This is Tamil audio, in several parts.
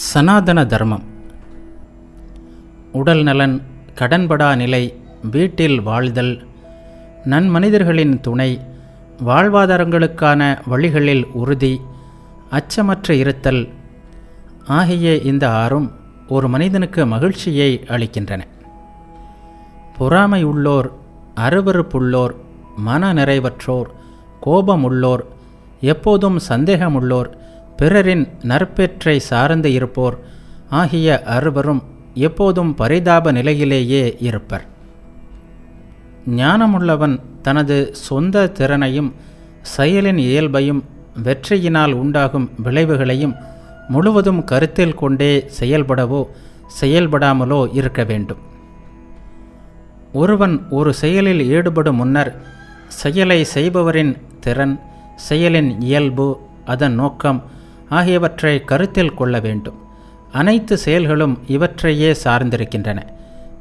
சனாதன தர்மம். உடல் நலன், கடன்படா நிலை, வீட்டில் வாழ்தல், நன்மனிதர்களின் துணை, வாழ்வாதாரங்களுக்கான வழிகளில் உறுதி, அச்சமற்ற இருத்தல் ஆகிய இந்த ஆறும் ஒரு மனிதனுக்கு மகிழ்ச்சியை அளிக்கின்றன. பொறாமை உள்ளோர், அருவருப்புள்ளோர், மன நிறைவற்றோர், கோபமுள்ளோர், எப்போதும் சந்தேகமுள்ளோர், பிறரின் நற்பெற்றை சார்ந்து இருப்போர் ஆகிய அறுவரும் எப்போதும் பரிதாப நிலையிலேயே இருப்பர். ஞானமுள்ளவன் தனது சொந்த திறனையும் செயலின் இயல்பையும் வெற்றியினால் உண்டாகும் விளைவுகளையும் முழுவதும் கருத்தில் கொண்டே செயல்படவோ செயல்படாமலோ இருக்க வேண்டும். ஒருவன் ஒரு செயலில் ஈடுபடும் முன்னர் செயலை செய்பவரின் திறன், செயலின் இயல்பு, அதன் நோக்கம் ஆகியவற்றை கருத்தில் கொள்ள வேண்டும். அனைத்து செயல்களும் இவற்றையே சார்ந்திருக்கின்றன.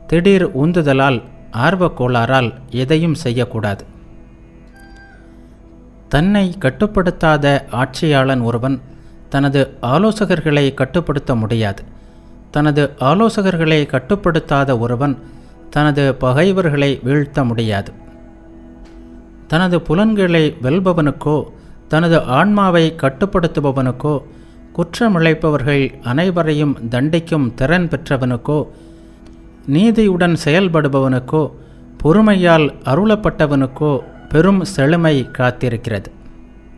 திடீர் உந்துதலால், ஆர்வக்கோளாறால் எதையும் செய்யக்கூடாது. தன்னை கட்டுப்படுத்தாத ஆட்சியாளன் ஒருவன் தனது ஆலோசகர்களை கட்டுப்படுத்த முடியாது. தனது ஆலோசகர்களை கட்டுப்படுத்தாத ஒருவன் தனது பகைவர்களை வீழ்த்த முடியாது. தனது புலன்களை வெல்பவனுக்கோ தனது ஆன்மாவை கட்டுப்படுத்துபவனுக்கோ குற்றமிழைப்பவர்கள் அனைவரையும் தண்டிக்கும் திறன் பெற்றவனுக்கோ நீதியுடன் செயல்படுபவனுக்கோ பொறுமையால் அருளப்பட்டவனுக்கோ பெரும் செழுமை காத்திருக்கிறது.